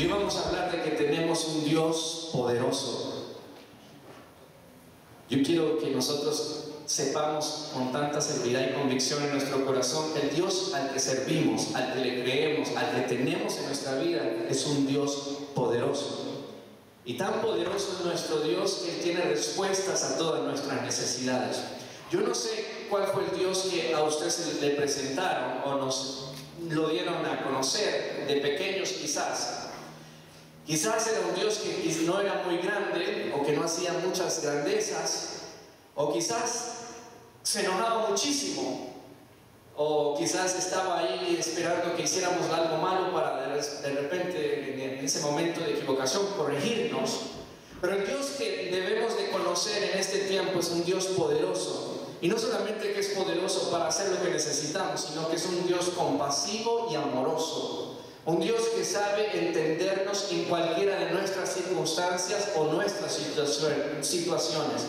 Y hoy vamos a hablar de que tenemos un Dios poderoso. Yo quiero que nosotros sepamos con tanta seguridad y convicción en nuestro corazón que el Dios al que servimos, al que le creemos, al que tenemos en nuestra vida, es un Dios poderoso. Y tan poderoso es nuestro Dios que Él tiene respuestas a todas nuestras necesidades. Yo no sé cuál fue el Dios que a usted se le presentaron o nos lo dieron a conocer de pequeños quizás. Quizás era un Dios que no era muy grande o que no hacía muchas grandezas, o quizás se enojaba muchísimo, o quizás estaba ahí esperando que hiciéramos algo malo para de repente en ese momento de equivocación corregirnos. Pero el Dios que debemos de conocer en este tiempo es un Dios poderoso, y no solamente que es poderoso para hacer lo que necesitamos, sino que es un Dios compasivo y amoroso. Un Dios que sabe entendernos en cualquiera de nuestras circunstancias o nuestras situaciones.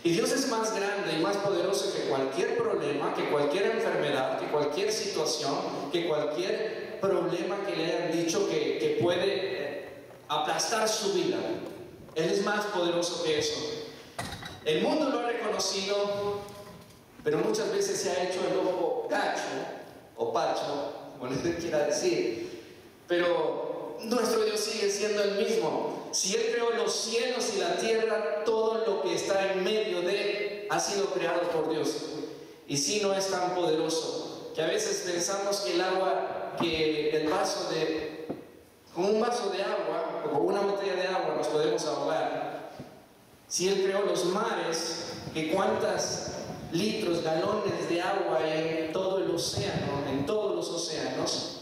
Y Dios es más grande y más poderoso que cualquier problema, que cualquier enfermedad, que cualquier situación, que cualquier problema que le hayan dicho que puede aplastar su vida. Él es más poderoso que eso. El mundo lo ha reconocido, pero muchas veces se ha hecho el ojo gacho o pacho, como les quiera decir. Pero nuestro Dios sigue siendo el mismo. Si Él creó los cielos y la tierra, todo lo que está en medio de Él ha sido creado por Dios. Y si no es tan poderoso, que a veces pensamos que el agua, con un vaso de agua o con una botella de agua nos podemos ahogar. Si Él creó los mares, que cuántos litros, galones de agua hay en todo el océano, en todos los océanos,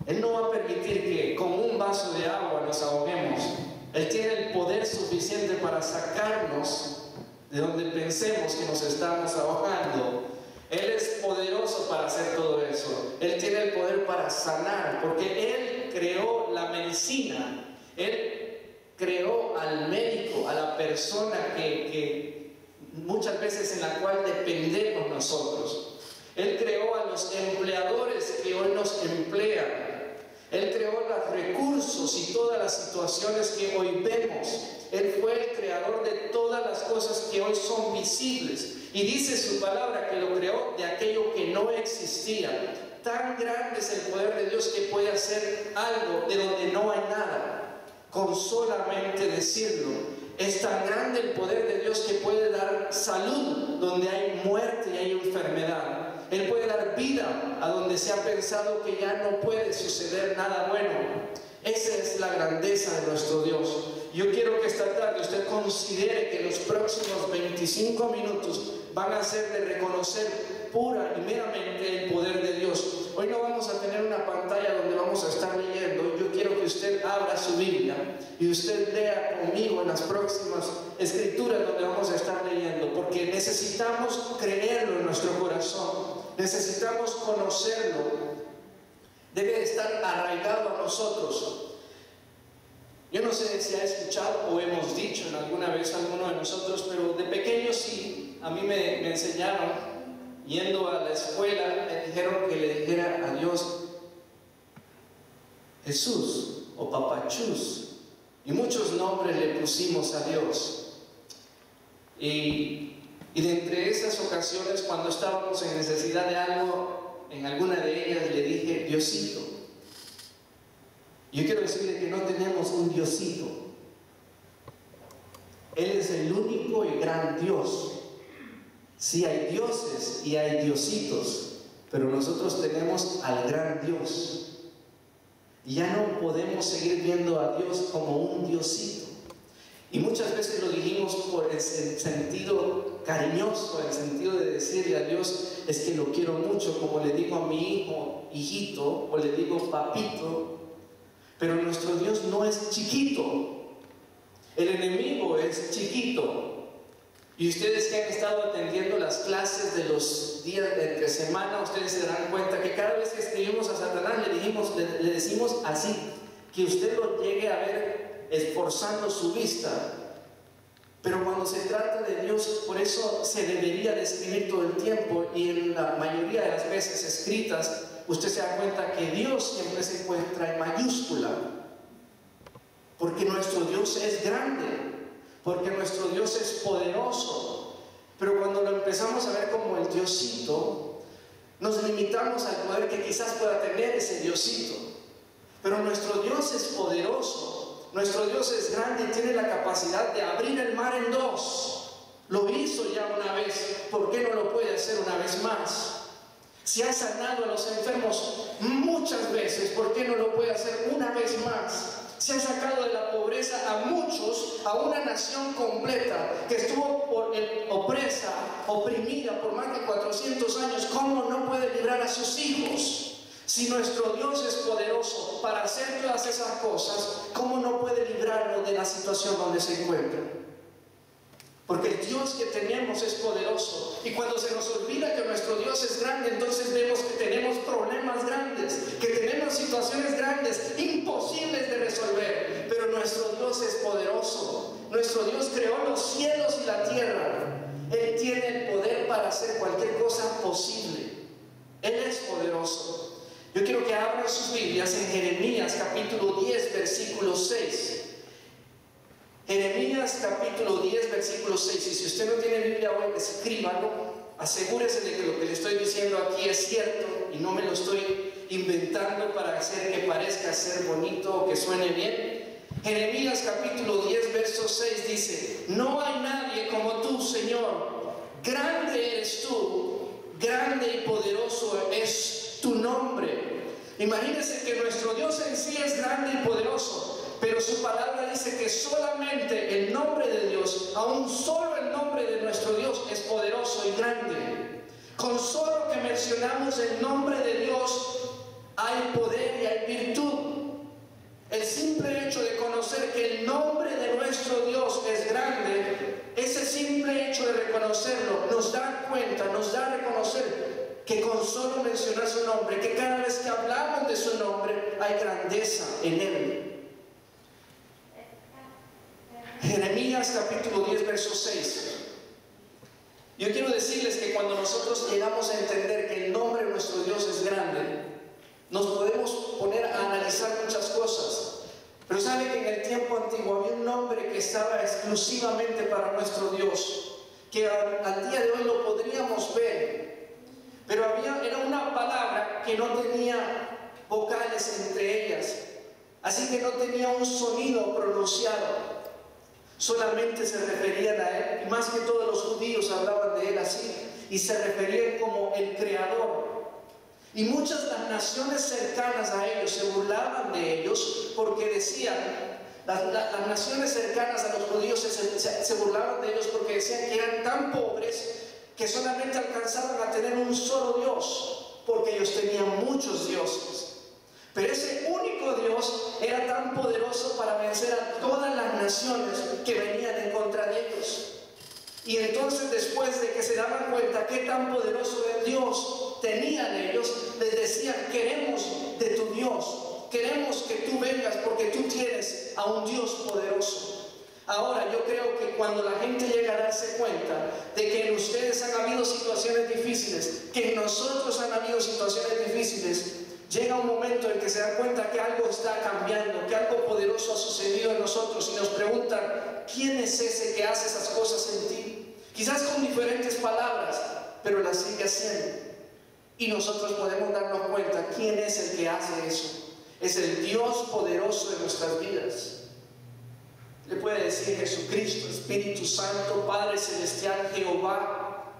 Él no va a permitir que con un vaso de agua nos ahoguemos. Él tiene el poder suficiente para sacarnos de donde pensemos que nos estamos ahogando. Él es poderoso para hacer todo eso. Él tiene el poder para sanar, porque Él creó la medicina. Él creó al médico, a la persona que muchas veces en la cual dependemos nosotros. Él creó a los empleadores que hoy nos emplean. Él creó los recursos y todas las situaciones que hoy vemos. Él fue el creador de todas las cosas que hoy son visibles. Y dice su palabra que lo creó de aquello que no existía. Tan grande es el poder de Dios que puede hacer algo de donde no hay nada, con solamente decirlo. Es tan grande el poder de Dios que puede dar salud donde hay muerte y hay enfermedad. Él puede dar vida a donde se ha pensado que ya no puede suceder nada bueno. Esa es la grandeza de nuestro Dios. Yo quiero que esta tarde usted considere que los próximos 25 minutos van a ser de reconocer pura y meramente el poder de Dios. Hoy no vamos a tener una pantalla donde vamos a estar leyendo. Yo quiero que usted abra su Biblia y usted lea conmigo en las próximas escrituras donde vamos a estar leyendo, porque necesitamos creerlo en nuestro corazón, necesitamos conocerlo, debe estar arraigado a nosotros. Yo no sé si ha escuchado o hemos dicho en alguna vez alguno de nosotros, pero de pequeño sí, a mí me enseñaron. Yendo a la escuela, me dijeron que le dijera a Dios Jesús o Papachús, y muchos nombres le pusimos a Dios. Y de entre esas ocasiones, cuando estábamos en necesidad de algo, en alguna de ellas le dije Diosito. Yo quiero decirle que no tenemos un Diosito. Él es el único y gran Dios. Sí hay dioses y hay diositos, pero nosotros tenemos al gran Dios. Y ya no podemos seguir viendo a Dios como un diosito. Y muchas veces lo dijimos por el sentido cariñoso, el sentido de decirle a Dios, es que lo quiero mucho, como le digo a mi hijo, hijito, o le digo papito. Pero nuestro Dios no es chiquito. El enemigo es chiquito. Y ustedes que han estado atendiendo las clases de los días de entre semana, ustedes se darán cuenta que cada vez que escribimos a Satanás le decimos así, que usted lo llegue a ver esforzando su vista. Pero cuando se trata de Dios, por eso se debería de escribir todo el tiempo, y en la mayoría de las veces escritas usted se da cuenta que Dios siempre se encuentra en mayúscula, porque nuestro Dios es grande, porque nuestro Dios es poderoso. Pero cuando lo empezamos a ver como el Diosito, nos limitamos al poder que quizás pueda tener ese Diosito. Pero nuestro Dios es poderoso, nuestro Dios es grande y tiene la capacidad de abrir el mar en dos. Lo hizo ya una vez, ¿por qué no lo puede hacer una vez más? Si ha sanado a los enfermos muchas veces, ¿por qué no lo puede hacer una vez más? Si ha sacado de la pobreza a muchos, a una nación completa que estuvo opresa, oprimida por más de 400 años, ¿cómo no puede librar a sus hijos? Si nuestro Dios es poderoso para hacer todas esas cosas, ¿cómo no puede librarlo de la situación donde se encuentra? Porque el Dios que tenemos es poderoso. Y cuando se nos olvida que nuestro Dios es grande, entonces vemos que tenemos problemas grandes, que tenemos situaciones grandes, imposibles de resolver. Pero nuestro Dios es poderoso. Nuestro Dios creó los cielos y la tierra. Él tiene el poder para hacer cualquier cosa posible. Él es poderoso. Yo quiero que abran sus Biblias en Jeremías capítulo 10, versículo 6. Jeremías capítulo 10, versículo 6. Y si usted no tiene Biblia hoy, escríbalo. Asegúrese de que lo que le estoy diciendo aquí es cierto y no me lo estoy inventando para hacer que parezca ser bonito o que suene bien. Jeremías capítulo 10, verso 6 dice: no hay nadie como tú, Señor. Grande eres tú, grande y poderoso es tu nombre. Imagínense que nuestro Dios en sí es grande y poderoso, pero su palabra dice que solamente el nombre de Dios, aún solo el nombre de nuestro Dios es poderoso y grande. Con solo que mencionamos el nombre de Dios hay poder y hay virtud. El simple hecho de conocer que el nombre de nuestro Dios es grande, ese simple hecho de reconocerlo nos da cuenta, nos da a reconocer que con solo mencionar su nombre, que cada vez que hablamos de su nombre hay grandeza en él. Jeremías capítulo 10, verso 6. Yo quiero decirles que cuando nosotros llegamos a entender que el nombre de nuestro Dios es grande, nos podemos poner a analizar muchas cosas. Pero sabe que en el tiempo antiguo había un nombre que estaba exclusivamente para nuestro Dios, que al día de hoy lo podríamos ver, pero era una palabra que no tenía vocales entre ellas, así que no tenía un sonido pronunciado. Solamente se referían a él, y más que todos los judíos hablaban de él así, y se referían como el Creador. Y muchas de las naciones cercanas a ellos se burlaban de ellos porque decían, las naciones cercanas a los judíos se burlaban de ellos porque decían que eran tan pobres que solamente alcanzaban a tener un solo Dios, porque ellos tenían muchos dioses. Pero ese único Dios era tan poderoso para vencer a todas las naciones que venían en contra de ellos. Y entonces, después de que se daban cuenta qué tan poderoso el Dios tenían ellos, les decían: queremos de tu Dios, queremos que tú vengas porque tú tienes a un Dios poderoso. Ahora, yo creo que cuando la gente llega a darse cuenta de que en ustedes han habido situaciones difíciles, que en nosotros han habido situaciones difíciles, llega un momento en que se dan cuenta que algo está cambiando, que algo poderoso ha sucedido en nosotros, y nos preguntan: ¿quién es ese que hace esas cosas en ti? Quizás con diferentes palabras, pero las sigue haciendo. Y nosotros podemos darnos cuenta quién es el que hace eso. Es el Dios poderoso de nuestras vidas. Le puede decir Jesucristo, Espíritu Santo, Padre Celestial, Jehová.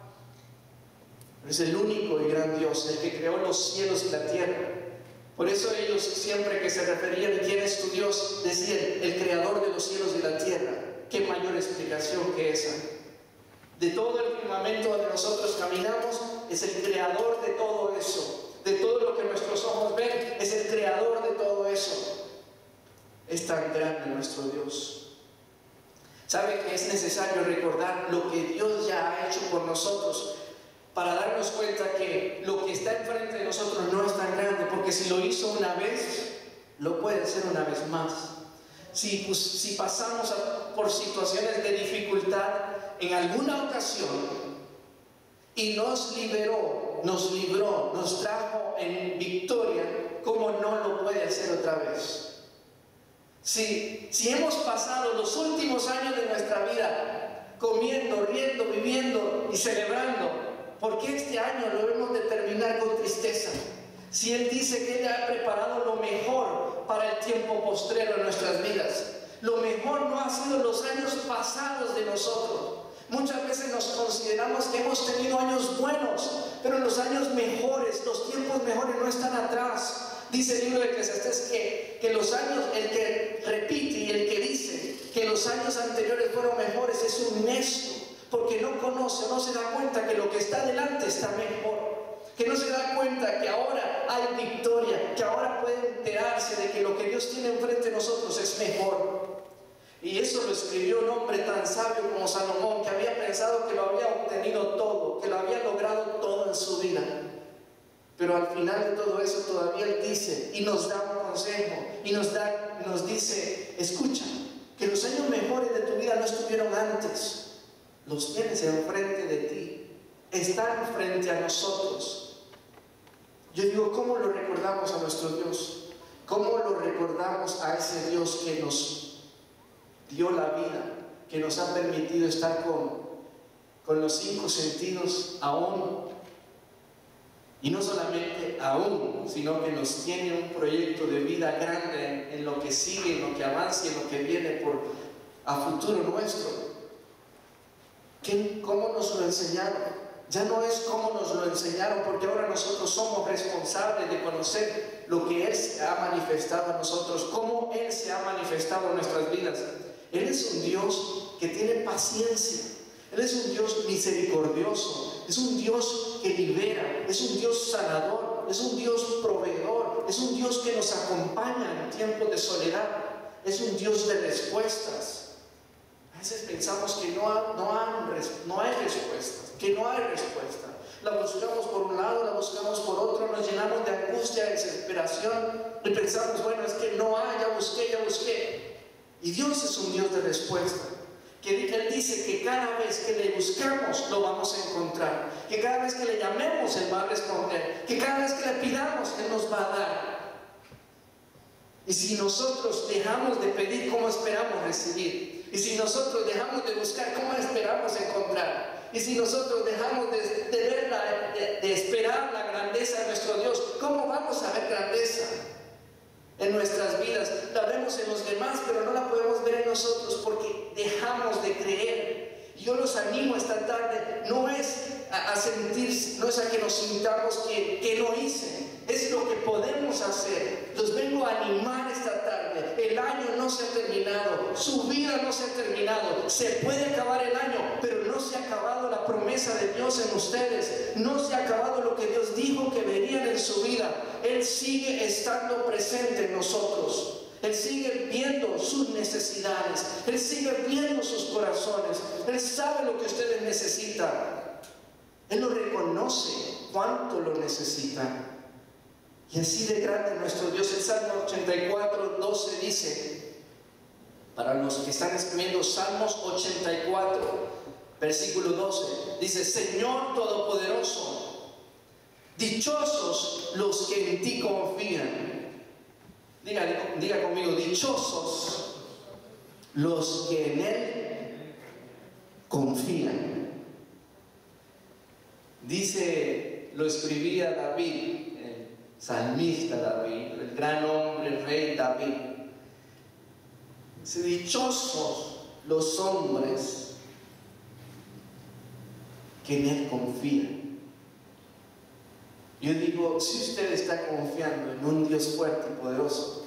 Es el único y gran Dios, el que creó los cielos y la tierra. Por eso ellos, siempre que se referían: ¿quién es tu Dios?, decían: el creador de los cielos y la tierra. ¿Qué mayor explicación que esa? De todo el firmamento donde nosotros caminamos, es el creador de todo eso. De todo lo que nuestros ojos ven, es el creador de todo eso. Es tan grande nuestro Dios. ¿Sabe que es necesario recordar lo que Dios ya ha hecho por nosotros, para darnos cuenta que lo que está enfrente de nosotros no es tan grande? Porque si lo hizo una vez, lo puede hacer una vez más. Si pasamos por situaciones de dificultad en alguna ocasión, y nos liberó, nos libró, nos trajo en victoria, ¿cómo no lo puede hacer otra vez? Si hemos pasado los últimos años de nuestra vida comiendo, riendo, viviendo y celebrando, ¿por qué este año lo debemos de terminar con tristeza? Si Él dice que Él ha preparado lo mejor para el tiempo postrero en nuestras vidas. Lo mejor no ha sido los años pasados de nosotros. Muchas veces nos consideramos que hemos tenido años buenos, pero los años mejores, los tiempos mejores no están atrás. Dice el libro de Eclesiastés que los años, el que repite y el que dice que los años anteriores fueron mejores es un necio, porque no conoce, no se da cuenta que lo que está delante está mejor, que no se da cuenta que ahora hay victoria, que ahora puede enterarse de que lo que Dios tiene enfrente de nosotros es mejor. Y eso lo escribió un hombre tan sabio como Salomón, que había pensado que lo había obtenido todo, que lo había logrado todo en su vida. Pero al final de todo eso todavía Él dice y nos da un consejo y nos dice: escucha, que los años mejores de tu vida no estuvieron antes, los tienes enfrente de ti, están frente a nosotros. Yo digo, ¿cómo lo recordamos a nuestro Dios? ¿Cómo lo recordamos a ese Dios que nos dio la vida, que nos ha permitido estar con los 5 sentidos aún? Y no solamente aún, sino que nos tiene un proyecto de vida grande en lo que sigue, en lo que avanza y en lo que viene a futuro nuestro. ¿Cómo nos lo enseñaron? Ya no es cómo nos lo enseñaron, porque ahora nosotros somos responsables de conocer lo que Él se ha manifestado a nosotros, cómo Él se ha manifestado en nuestras vidas. Él es un Dios que tiene paciencia. Él es un Dios misericordioso, es un Dios que libera, es un Dios sanador, es un Dios proveedor, es un Dios que nos acompaña en tiempos de soledad, es un Dios de respuestas. A veces pensamos que no hay respuestas, que no hay respuesta. La buscamos por un lado, la buscamos por otro, nos llenamos de angustia, de desesperación y pensamos, bueno, es que no hay, ya busqué. Y Dios es un Dios de respuesta. Que Él dice que cada vez que le buscamos lo vamos a encontrar, que cada vez que le llamemos Él va a responder, que cada vez que le pidamos Él nos va a dar. Y si nosotros dejamos de pedir, ¿cómo esperamos recibir? Y si nosotros dejamos de buscar, ¿cómo esperamos encontrar? Y si nosotros dejamos de esperar la grandeza de nuestro Dios, ¿cómo vamos a ver grandeza en nuestras vidas? La vemos en los demás, pero no la podemos ver en nosotros porque dejamos de creer. Yo los animo esta tarde, no es a que nos sintamos que no hice, es lo que podemos hacer. Los vengo a animar esta tarde. El año no se ha terminado, su vida no se ha terminado. Se puede acabar el año, pero no se ha acabado la promesa de Dios en ustedes, no se ha acabado lo que Dios dijo que verían en su vida. Él sigue estando presente en nosotros. Él sigue viendo sus necesidades, Él sigue viendo sus corazones, Él sabe lo que ustedes necesitan, Él lo reconoce cuánto lo necesitan. Y así de grande nuestro Dios. El Salmo 84, 12 dice, para los que están escribiendo, Salmos 84, versículo 12, dice: Señor Todopoderoso, dichosos los que en ti confían. Diga conmigo, dichosos los que en Él confían. Dice, lo escribía David, el salmista David, el gran hombre, el rey David. Dice: dichosos los hombres que en Él confían. Yo digo, si usted está confiando en un Dios fuerte y poderoso,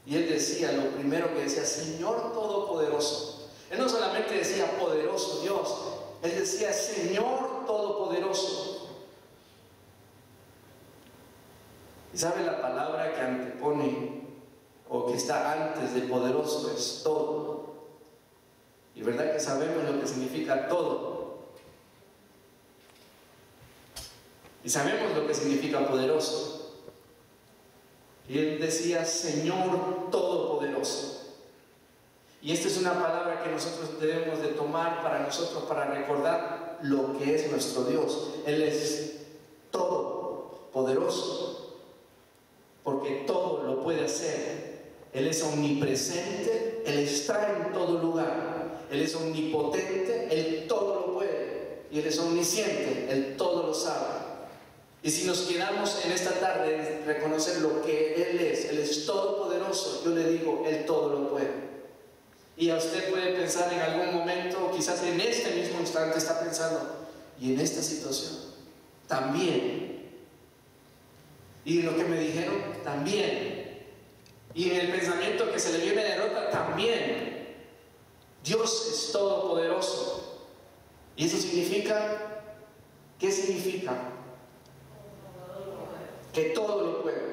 y Él decía, lo primero que decía, Señor Todopoderoso. Él no solamente decía poderoso Dios, Él decía Señor Todopoderoso. Y sabe, la palabra que antepone o que está antes de poderoso es todo. Y verdad que sabemos lo que significa todo. Y sabemos lo que significa poderoso. Y Él decía Señor Todopoderoso. Y esta es una palabra que nosotros debemos de tomar para nosotros, para recordar lo que es nuestro Dios. Él es todopoderoso, porque todo lo puede hacer. Él es omnipresente, Él está en todo lugar. Él es omnipotente, Él todo lo puede. Y Él es omnisciente, Él todo lo sabe. Y si nos quedamos en esta tarde en reconocer lo que Él es todopoderoso, yo le digo, Él todo lo puede. Y a usted puede pensar en algún momento, quizás en este mismo instante está pensando, y en esta situación, también. Y en lo que me dijeron, también. Y en el pensamiento que se le viene derrota, también. Dios es todopoderoso. ¿Y eso significa? ¿Qué significa? Que todo lo puede.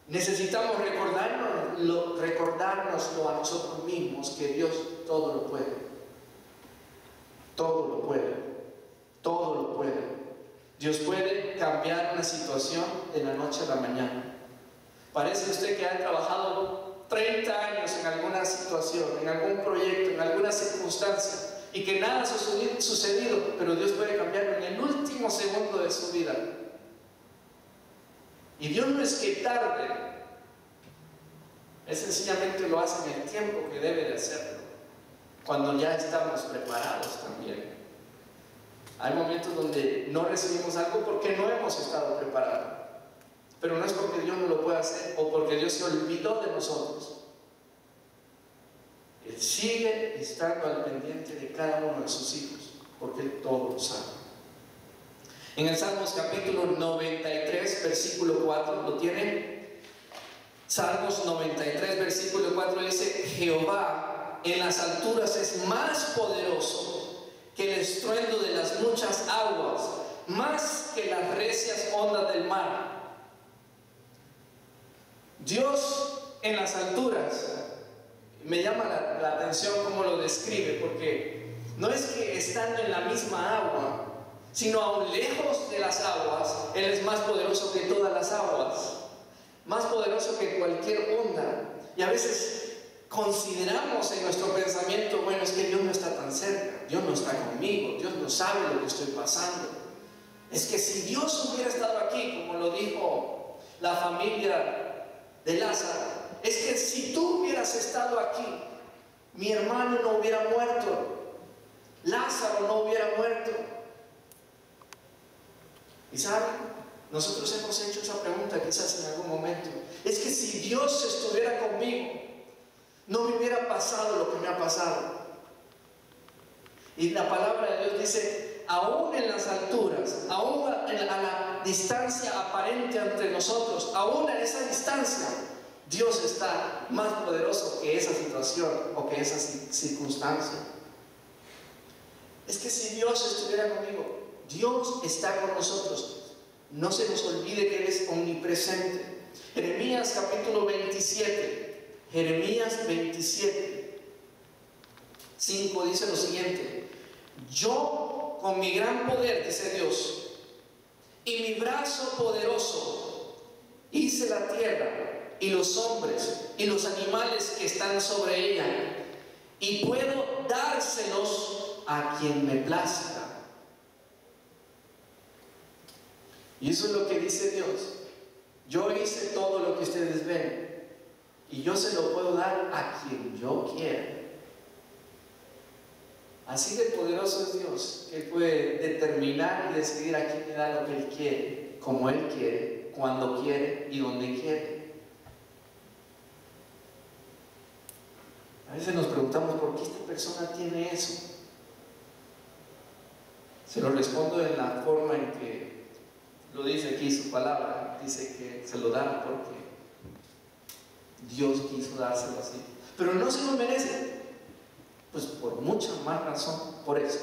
Necesitamos recordárnoslo a nosotros mismos, que Dios todo lo puede. Todo lo puede. Todo lo puede. Dios puede cambiar una situación de la noche a la mañana. Parece usted que ha trabajado 30 años en alguna situación, en algún proyecto, en alguna circunstancia, y que nada ha sucedido, pero Dios puede cambiarlo en el último segundo de su vida. Y Dios no es que tarde, Él sencillamente lo hace en el tiempo que debe de hacerlo, cuando ya estamos preparados también. Hay momentos donde no recibimos algo porque no hemos estado preparados, pero no es porque Dios no lo pueda hacer o porque Dios se olvidó de nosotros. Él sigue estando al pendiente de cada uno de sus hijos, porque Él todo lo sabe. En el Salmos capítulo 93, versículo 4, ¿lo tienen? Salmos 93, versículo 4 dice: Jehová en las alturas es más poderoso que el estruendo de las muchas aguas, más que las recias ondas del mar. Dios en las alturas, me llama la atención cómo lo describe, porque no es que estando en la misma agua, sino aún lejos de las aguas, Él es más poderoso que todas las aguas, más poderoso que cualquier onda. Y a veces consideramos en nuestro pensamiento, bueno, es que Dios no está tan cerca, Dios no está conmigo, Dios no sabe lo que estoy pasando. Es que si Dios hubiera estado aquí, como lo dijo la familia de Lázaro, es que si tú hubieras estado aquí, mi hermano no hubiera muerto, Lázaro no hubiera muerto. Y saben, nosotros hemos hecho esa pregunta quizás en algún momento. Es que si Dios estuviera conmigo, no me hubiera pasado lo que me ha pasado. Y la palabra de Dios dice, aún en las alturas, aún a la distancia aparente entre nosotros, aún en esa distancia, Dios está más poderoso que esa situación o que esa circunstancia. Es que si Dios estuviera conmigo, Dios está con nosotros. No se nos olvide que Él es omnipresente. Jeremías capítulo 27, Jeremías 27, 5 dice lo siguiente: yo con mi gran poder, dice Dios, y mi brazo poderoso hice la tierra y los hombres y los animales que están sobre ella, y puedo dárselos a quien me plazca. Y eso es lo que dice Dios. Yo hice todo lo que ustedes ven y yo se lo puedo dar a quien yo quiera. Así de poderoso es Dios, que Él puede determinar y decidir a quién le da lo que Él quiere, como Él quiere, cuando quiere y donde quiere. A veces nos preguntamos, ¿por qué esta persona tiene eso? Se lo respondo en la forma en que lo dice aquí su palabra. Dice que se lo dan porque Dios quiso dárselo así. Pero no se lo merece. Pues por mucha más razón, por eso.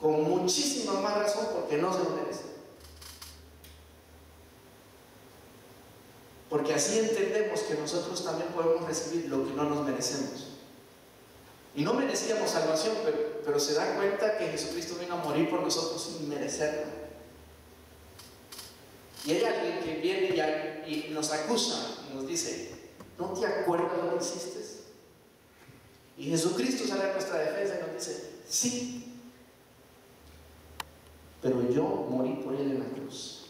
Con muchísima más razón, porque no se lo merece. Porque así entendemos que nosotros también podemos recibir lo que no nos merecemos. Y no merecíamos salvación, pero se da cuenta que Jesucristo vino a morir por nosotros sin merecerlo. Y hay alguien que viene y nos acusa y nos dice, ¿No te acuerdas lo que hiciste? Y Jesucristo sale a nuestra defensa y nos dice, sí, pero yo morí por él en la cruz.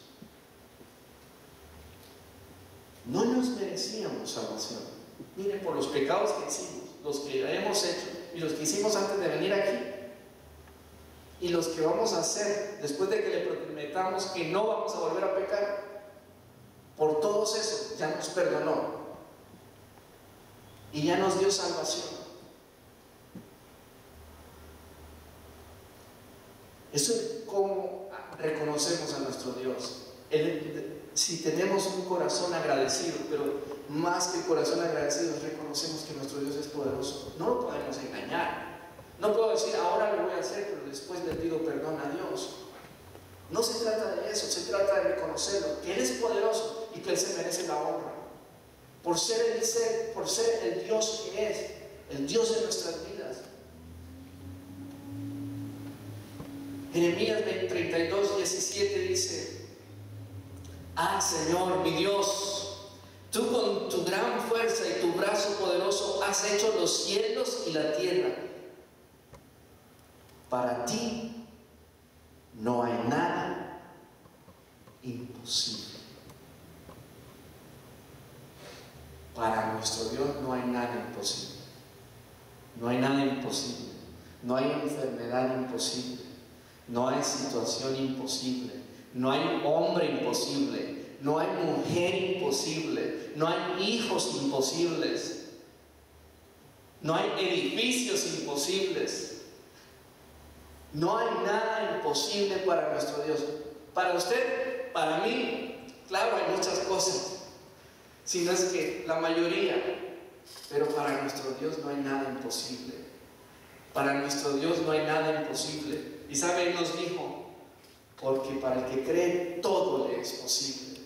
No nos merecíamos salvación. Miren, por los pecados que hicimos, los que hemos hecho y los que hicimos antes de venir aquí y los que vamos a hacer después de que le prometamos que no vamos a volver a pecar. Por todos esos ya nos perdonó y ya nos dio salvación. Eso es como reconocemos a nuestro Dios. Si tenemos un corazón agradecido, pero más que corazón agradecido, reconocemos que nuestro Dios es poderoso. No lo podemos engañar. No puedo decir, ahora lo voy a hacer, pero después le pido perdón a Dios. No se trata de eso, se trata de reconocerlo, que Él es poderoso y que Él se merece la honra. Por ser el Dios que es, el Dios de nuestras vidas. Jeremías 32:17 dice: ah, Señor, mi Dios, tú con tu gran fuerza y tu brazo poderoso has hecho los cielos y la tierra. Para ti no hay nada imposible. Para nuestro Dios no hay nada imposible. No hay nada imposible. No hay enfermedad imposible. No hay situación imposible. No hay hombre imposible. No hay mujer imposible. No hay hijos imposibles. No hay edificios imposibles. No hay nada imposible para nuestro Dios. Para usted, para mí, claro, hay muchas cosas, si no es que la mayoría, pero para nuestro Dios no hay nada imposible. Para nuestro Dios no hay nada imposible. Y sabe, Él nos dijo, porque para el que cree todo le es posible.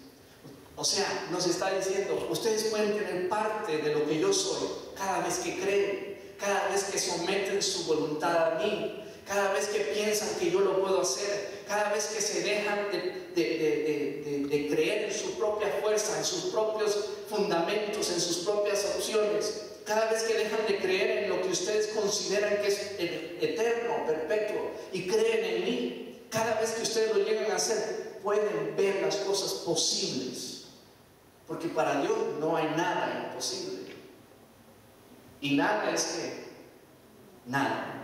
O sea, nos está diciendo, ustedes pueden tener parte de lo que yo soy cada vez que creen, cada vez que someten su voluntad a mí, cada vez que piensan que yo lo puedo hacer, cada vez que se dejan de creer en su propia fuerza, en sus propios fundamentos, en sus propias opciones, cada vez que dejan de creer en lo que ustedes consideran que es eterno, perpetuo, y creen en mí, cada vez que ustedes lo llegan a hacer, pueden ver las cosas posibles, porque para Dios no hay nada imposible. Y nada es que nada.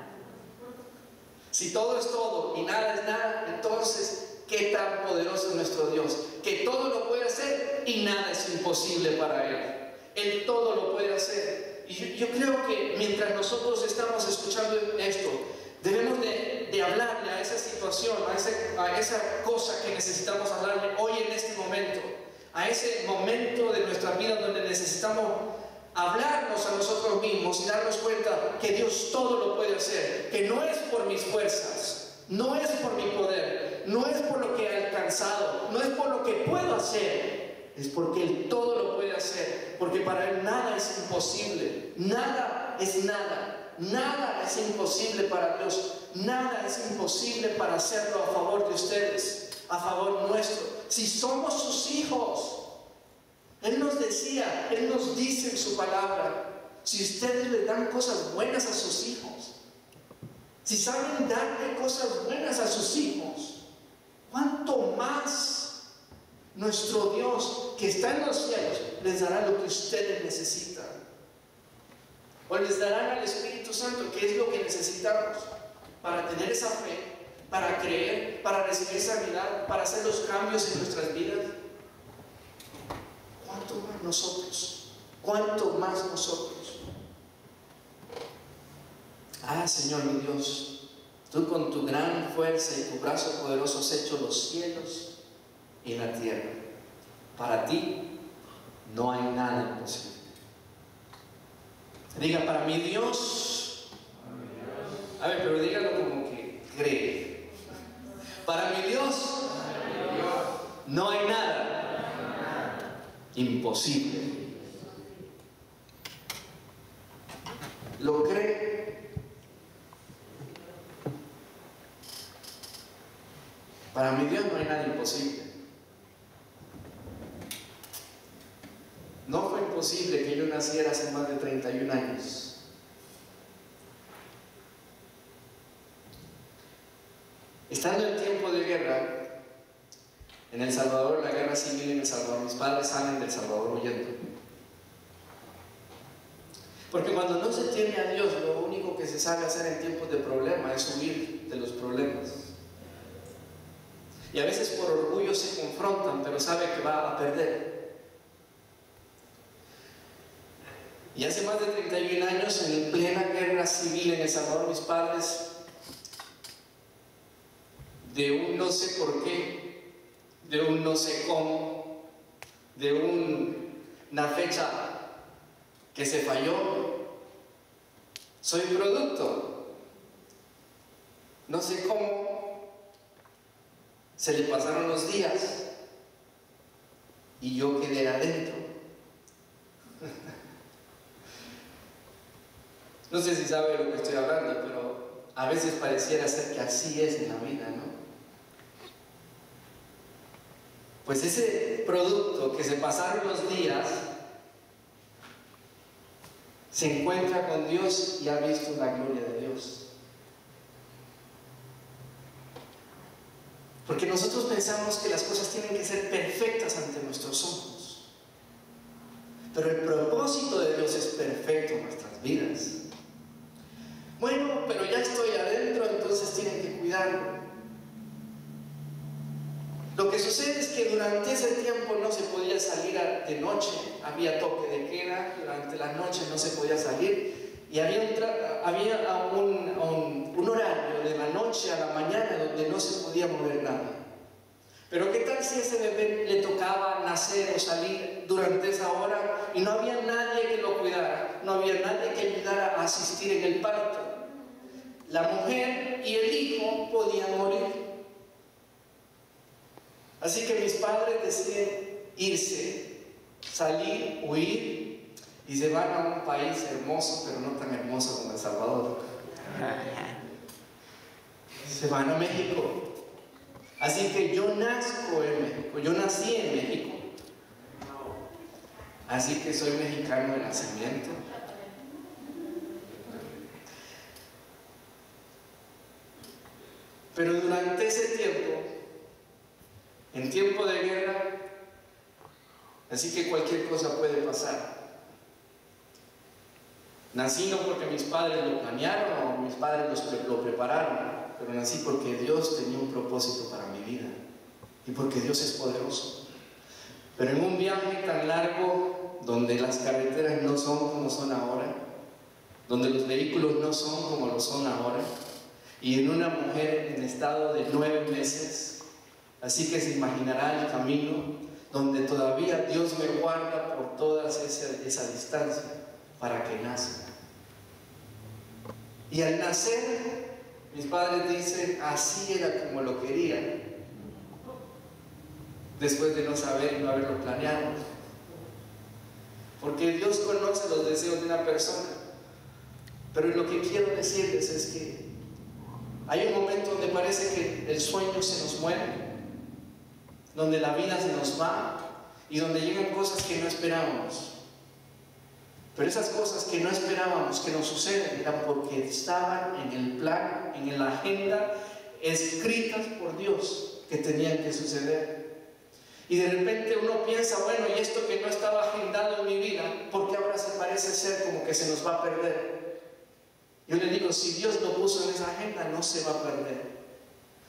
Si todo es todo y nada es nada, entonces, ¿qué tan poderoso es nuestro Dios? Que todo lo puede hacer y nada es imposible para Él. Él todo lo puede hacer. Y yo creo que mientras nosotros estamos escuchando esto, debemos de hablarle a esa situación, a esa cosa que necesitamos hablarle hoy en este momento, a ese momento de nuestra vida donde necesitamos hablarnos a nosotros mismos y darnos cuenta que Dios todo lo puede hacer, que no es por mis fuerzas, no es por mi poder, no es por lo que he alcanzado, no es por lo que puedo hacer, es porque Él todo lo puede hacer, porque para Él nada es imposible, nada es nada, nada es imposible para Dios, nada es imposible para hacerlo a favor de ustedes, a favor nuestro, si somos sus hijos. Él nos decía, Él nos dice en su palabra, si ustedes le dan cosas buenas a sus hijos, si saben darle cosas buenas a sus hijos, ¿cuánto más nuestro Dios que está en los cielos les dará lo que ustedes necesitan? O les darán al Espíritu Santo, que es lo que necesitamos para tener esa fe, para creer, para recibir sanidad, para hacer los cambios en nuestras vidas. ¿Cuánto más nosotros? ¿Cuánto más nosotros? Ah, Señor mi Dios, tú con tu gran fuerza y tu brazo poderoso has hecho los cielos y la tierra. Para ti no hay nada imposible. Diga, para mi Dios. A ver, pero dígalo como que cree. Para mi Dios no hay nada imposible. ¿Lo cree? Para mi Dios no hay nada imposible. No fue imposible que yo naciera hace más de 31 años. Estando en tiempo de guerra, en El Salvador, la guerra civil en El Salvador, mis padres salen del Salvador huyendo. Porque cuando no se tiene a Dios, lo único que se sabe hacer en tiempos de problema es huir de los problemas. Y a veces por orgullo se confrontan, pero sabe que va a perder. Y hace más de 31 años, en plena guerra civil en El Salvador, mis padres, de un no sé por qué, de un no sé cómo, de una fecha que se falló, soy producto. No sé cómo, se le pasaron los días y yo quedé adentro. No sé si sabe de lo que estoy hablando, pero a veces pareciera ser que así es en la vida, ¿no? Pues ese producto que se pasaron los días se encuentra con Dios y ha visto la gloria de Dios. Porque nosotros pensamos que las cosas tienen que ser perfectas ante nuestros ojos, pero el propósito de Dios es perfecto en nuestras vidas. Bueno, pero ya estoy adentro, entonces tienen que cuidarlo. Lo que sucede es que durante ese tiempo no se podía salir de noche, había toque de queda, durante la noche no se podía salir y había un horario de la noche a la mañana donde no se podía mover nadie. Pero ¿qué tal si ese bebé le tocaba nacer o salir durante esa hora y no había nadie que lo cuidara, no había nadie que ayudara a asistir en el parto? La mujer y el hijo podían morir. Así que mis padres deciden irse, salir, huir, y se van a un país hermoso, pero no tan hermoso como El Salvador. Se van a México. Así que yo nazco en México, yo nací en México. Así que soy mexicano de nacimiento. Pero durante ese tiempo, en tiempo de guerra, así que cualquier cosa puede pasar. Nací no porque mis padres lo planearon o mis padres lo prepararon, pero nací porque Dios tenía un propósito para mi vida y porque Dios es poderoso. Pero en un viaje tan largo, donde las carreteras no son como son ahora, donde los vehículos no son como lo son ahora, y en una mujer en estado de 9 meses, así que se imaginará el camino donde todavía Dios me guarda por toda esa distancia para que nazca. Y al nacer, mis padres dicen, así era como lo querían, después de no saber y no haberlo planeado. Porque Dios conoce los deseos de una persona. Pero lo que quiero decirles es que hay un momento donde parece que el sueño se nos muere, donde la vida se nos va y donde llegan cosas que no esperábamos. Pero esas cosas que no esperábamos que nos suceden eran porque estaban en el plan, en la agenda, escritas por Dios que tenían que suceder. Y de repente uno piensa, bueno, y esto que no estaba agendado en mi vida, ¿por qué ahora se parece ser como que se nos va a perder? Yo le digo, si Dios lo puso en esa agenda, no se va a perder.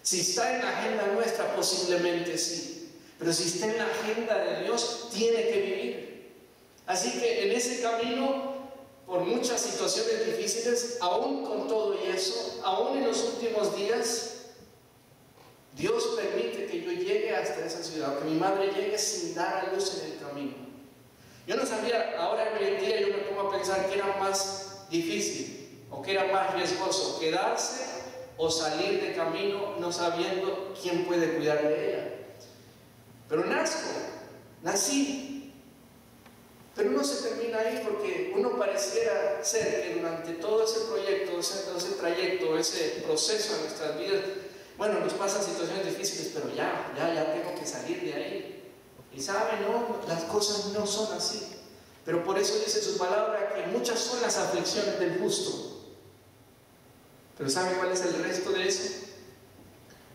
Si está en la agenda nuestra, posiblemente sí. Pero si está en la agenda de Dios, tiene que vivir. Así que en ese camino, por muchas situaciones difíciles, aún con todo y eso, aún en los últimos días, Dios permite que yo llegue hasta esa ciudad, que mi madre llegue sin dar a luz en el camino. Yo no sabía, ahora hoy en día yo me pongo a pensar que era más difícil o que era más riesgoso, quedarse o salir de camino no sabiendo quién puede cuidar de ella. Pero nací, pero no se termina ahí, porque uno pareciera ser que durante todo ese proyecto, ese trayecto, ese proceso de nuestras vidas, bueno, nos pasan situaciones difíciles, pero ya tengo que salir de ahí. Y saben, no, las cosas no son así. Pero por eso dice su palabra que muchas son las aflicciones del justo. Pero ¿sabe cuál es el resto de eso?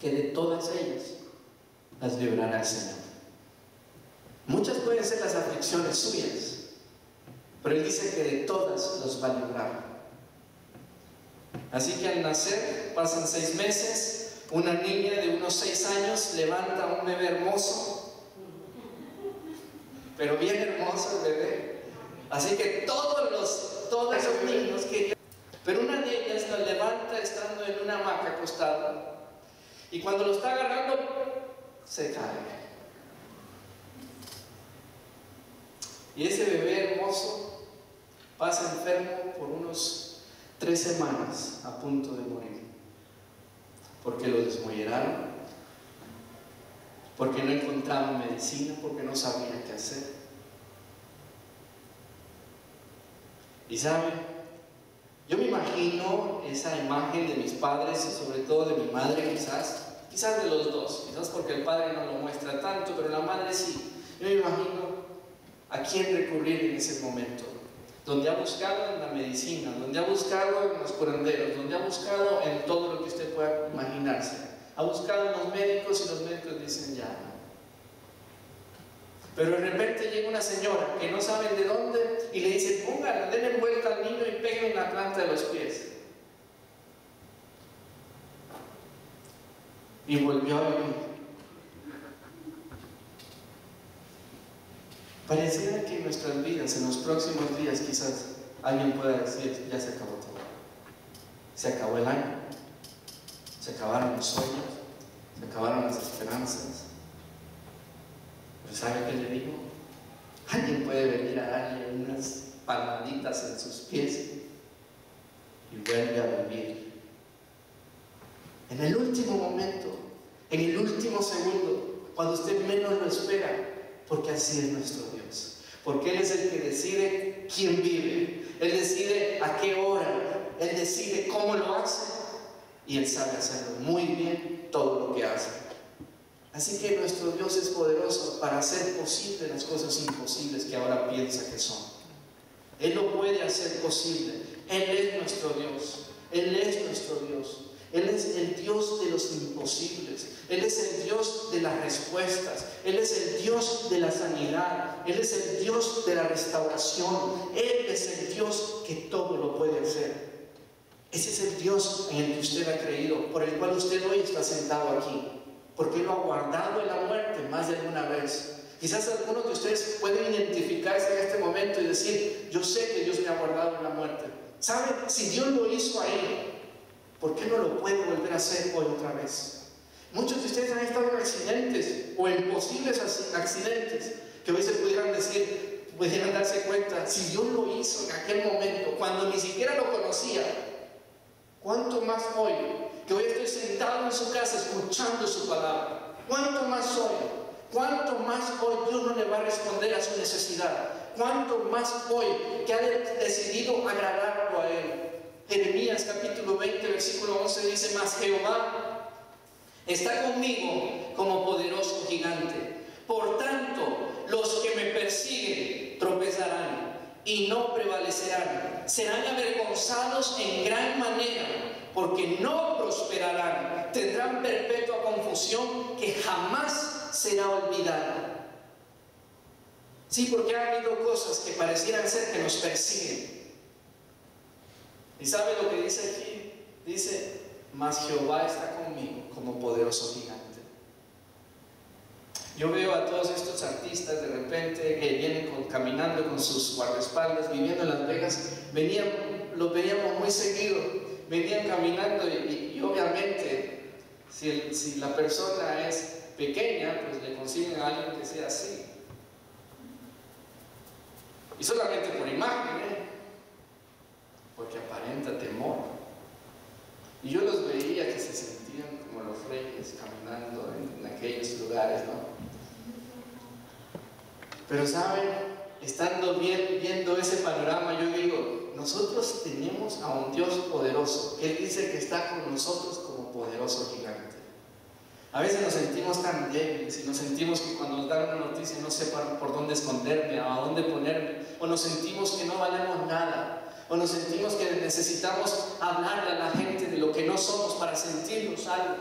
Que de todas ellas las librará el Señor. Muchas pueden ser las aflicciones suyas, pero Él dice que de todas los va a librar. Así que al nacer, pasan 6 meses, una niña de unos 6 años levanta un bebé hermoso, pero bien hermoso el bebé. Así que todos los niños querían. Pero una de ellas lo levanta estando en una hamaca acostada, y cuando lo está agarrando, se cae. Y ese bebé hermoso pasa enfermo por unos 3 semanas, a punto de morir, porque lo desmolleraron, porque no encontraban medicina, porque no sabían qué hacer. Y sabe, yo me imagino esa imagen de mis padres y sobre todo de mi madre, quizás de los dos, quizás porque el padre no lo muestra tanto, pero la madre sí. Yo me imagino a quién recurrir en ese momento, donde ha buscado en la medicina, donde ha buscado en los curanderos, donde ha buscado en todo lo que usted pueda imaginarse. Ha buscado en los médicos y los médicos dicen ya no. Pero de repente llega una señora que no sabe de dónde y le dice, póngale, denle vuelta al niño y peguen en la planta de los pies. Y volvió a vivir. Pareciera que en nuestras vidas, en los próximos días, quizás alguien pueda decir, ya se acabó todo. Se acabó el año, se acabaron los sueños, se acabaron las esperanzas. Pero ¿sabe qué le digo? Alguien puede venir a darle unas palmaditas en sus pies y vuelve a vivir. En el último momento, en el último segundo, cuando usted menos lo espera, porque así es nuestro Dios. Porque Él es el que decide quién vive, Él decide a qué hora, Él decide cómo lo hace, y Él sabe hacerlo muy bien todo lo que hace. Así que nuestro Dios es poderoso para hacer posible las cosas imposibles que ahora piensa que son. Él lo puede hacer posible. Él es nuestro Dios. Él es nuestro Dios. Él es el Dios de los imposibles. Él es el Dios de las respuestas. Él es el Dios de la sanidad. Él es el Dios de la restauración. Él es el Dios que todo lo puede hacer. Ese es el Dios en el que usted ha creído, por el cual usted hoy está sentado aquí. Porque Él lo ha guardado en la muerte más de alguna vez. Quizás algunos de ustedes pueden identificarse en este momento y decir, yo sé que Dios me ha guardado en la muerte. ¿Sabe? Si Dios lo hizo ahí, ¿por qué no lo puede volver a hacer hoy otra vez? Muchos de ustedes han estado en accidentes o en posibles accidentes que hoy se pudieran decir, pudieran darse cuenta, si Dios lo hizo en aquel momento, cuando ni siquiera lo conocía, ¿cuánto más hoy? Que hoy estoy sentado en su casa escuchando su palabra. ¿Cuánto más hoy? ¿Cuánto más hoy Dios no le va a responder a su necesidad? ¿Cuánto más hoy que ha decidido agradarlo a Él? Jeremías capítulo 20 versículo 11 dice, mas Jehová está conmigo como poderoso gigante. Por tanto, los que me persiguen tropezarán y no prevalecerán. Serán avergonzados en gran manera, porque no prosperarán. Tendrán perpetua confusión que jamás será olvidada. Sí, porque ha habido cosas que parecieran ser que nos persiguen. ¿Y sabe lo que dice aquí? Dice, mas Jehová está conmigo como poderoso gigante. Yo veo a todos estos artistas de repente que vienen caminando con sus guardaespaldas, viviendo en Las Vegas. Los veíamos muy seguido, venían caminando y obviamente si la persona es pequeña, pues le consiguen a alguien que sea así. Y solamente por imagen, porque aparenta temor. Y yo los veía que se sentían como los reyes caminando en aquellos lugares, ¿no? Pero saben, estando viendo ese panorama, yo digo, nosotros tenemos a un Dios poderoso. Él dice que está con nosotros como poderoso gigante. A veces nos sentimos tan débiles y nos sentimos que cuando nos dan una noticia no sé por dónde esconderme, a dónde ponerme, o nos sentimos que no valemos nada, o nos sentimos que necesitamos hablarle a la gente de lo que no somos para sentirnos algo.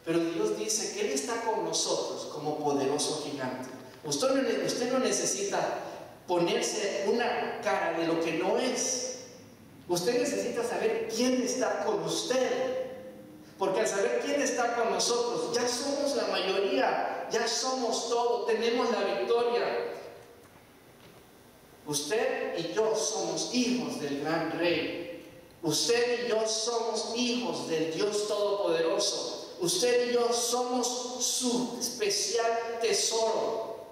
Pero Dios dice que Él está con nosotros como poderoso gigante. Usted no necesita ponerse una cara de lo que no es. Usted necesita saber quién está con usted. Porque al saber quién está con nosotros, ya somos la mayoría, ya somos todo, tenemos la victoria. Usted y yo somos hijos del gran Rey. Usted y yo somos hijos del Dios Todopoderoso. Usted y yo somos su especial tesoro.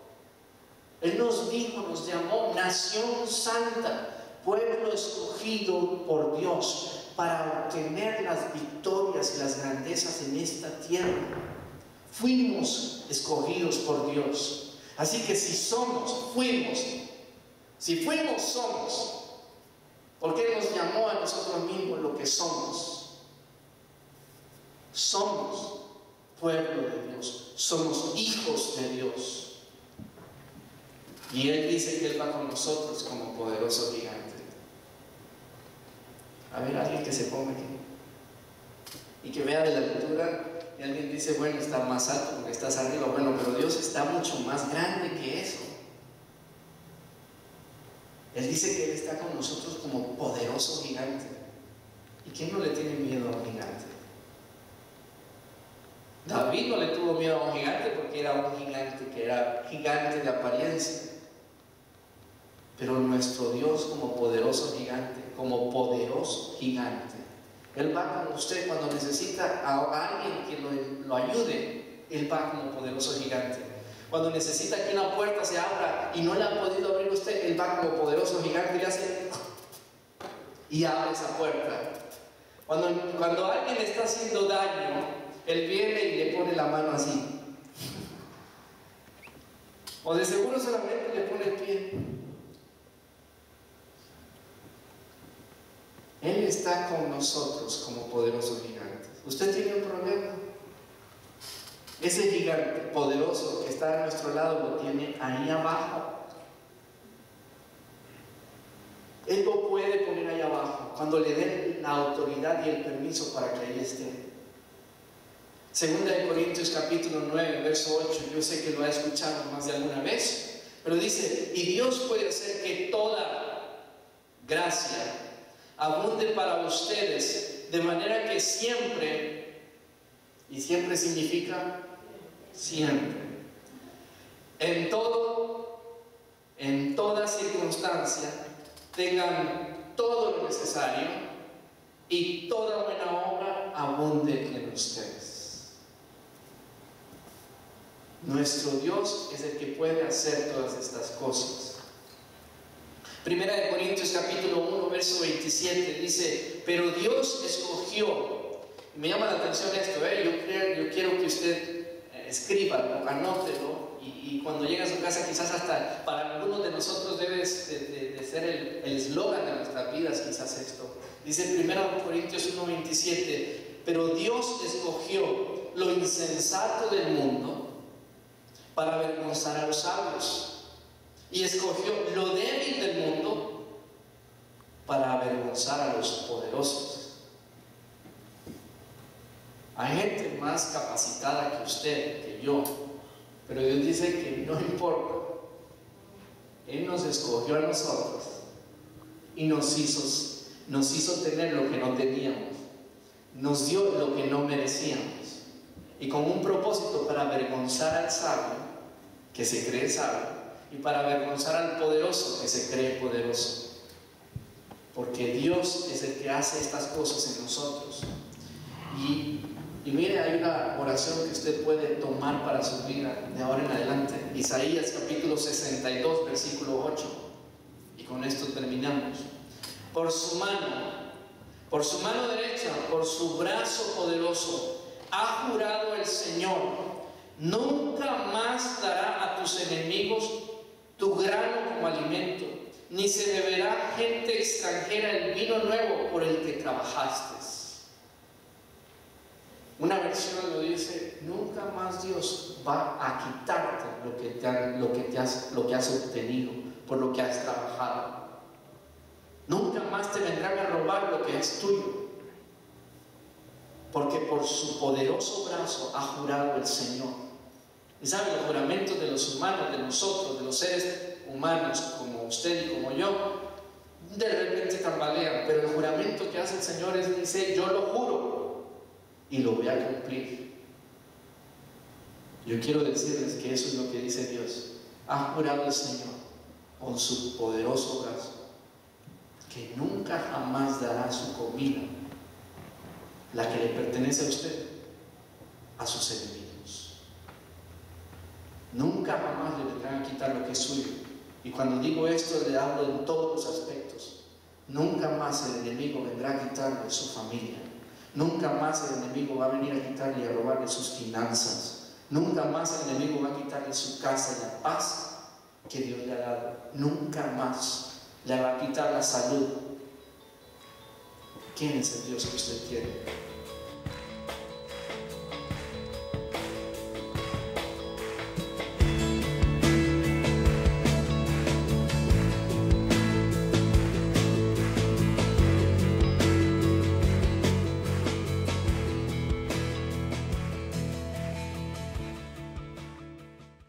Él nos dijo, nos llamó nación santa, pueblo escogido por Dios, para obtener las victorias y las grandezas en esta tierra. Fuimos escogidos por Dios. Así que si somos, fuimos. Si fuimos, somos. Porque Él nos llamó a nosotros mismos lo que somos. Somos pueblo de Dios. Somos hijos de Dios. Y Él dice que Él va con nosotros como poderoso gigante. A ver, alguien que se ponga aquí y que vea de la altura, y alguien dice, bueno, está más alto porque estás arriba. Bueno, pero Dios está mucho más grande que eso. Él dice que Él está con nosotros como poderoso gigante. ¿Y quién no le tiene miedo a un gigante? David no le tuvo miedo a un gigante porque era un gigante, que era gigante de apariencia. Pero nuestro Dios como poderoso gigante, Él va con usted cuando necesita a alguien que lo ayude. Él va como poderoso gigante. Cuando necesita que una puerta se abra y no la ha podido abrir usted, Él va como poderoso gigante y le hace y abre esa puerta. Cuando alguien está haciendo daño, Él viene y le pone la mano así. O de seguro solamente le pone el pie. Él está con nosotros como poderoso gigante. ¿Usted tiene un problema? Ese gigante poderoso que está a nuestro lado lo tiene ahí abajo. Él lo puede poner ahí abajo cuando le den la autoridad y el permiso para que ahí esté. Segunda de Corintios capítulo 9, verso 8. Yo sé que lo ha escuchado más de alguna vez, pero dice, y Dios puede hacer que toda gracia abunde para ustedes, de manera que siempre, y siempre significa siempre, en toda circunstancia, tengan todo lo necesario y toda buena obra abunde en ustedes. Nuestro Dios es el que puede hacer todas estas cosas. Primera de Corintios capítulo 1, verso 27 dice, pero Dios escogió. Me llama la atención esto, yo quiero que usted escríbalo, anótelo, y cuando llegue a su casa, quizás hasta para algunos de nosotros debe de ser el eslogan de nuestras vidas, quizás esto. Dice 1 Corintios 1, 27, pero Dios escogió lo insensato del mundo para avergonzar a los sabios. Y escogió lo débil del mundo para avergonzar a los poderosos. Hay gente más capacitada que usted, que yo, pero Dios dice que no importa. Él nos escogió a nosotros y nos hizo tener lo que no teníamos. Nos dio lo que no merecíamos. Y con un propósito para avergonzar al sabio, que se cree sabio, y para avergonzar al poderoso que se cree poderoso. Porque Dios es el que hace estas cosas en nosotros. Y mire, hay una oración que usted puede tomar para su vida de ahora en adelante. Isaías capítulo 62, versículo 8. Y con esto terminamos. Por su mano derecha, por su brazo poderoso, ha jurado el Señor: nunca más dará a tus enemigos tu grano como alimento, ni se beberá gente extranjera el vino nuevo por el que trabajaste. Una versión lo dice: nunca más Dios va a quitarte lo que has obtenido, por lo que has trabajado. Nunca más te vendrán a robar lo que es tuyo, porque por su poderoso brazo ha jurado el Señor. Y saben, los juramentos de los humanos, de nosotros, de los seres humanos como usted y como yo, de repente tambalean, pero el juramento que hace el Señor es: dice, yo lo juro y lo voy a cumplir. Yo quiero decirles que eso es lo que dice Dios. Ha jurado el Señor con su poderoso brazo que nunca jamás dará su comida, la que le pertenece a usted, a sus enemigos. Nunca jamás le vendrán a quitar lo que es suyo. Y cuando digo esto, le hablo en todos los aspectos. Nunca más el enemigo vendrá a quitarle su familia. Nunca más el enemigo va a venir a quitarle y a robarle sus finanzas. Nunca más el enemigo va a quitarle su casa y la paz que Dios le ha dado. Nunca más le va a quitar la salud. ¿Quién es el Dios que usted quiere?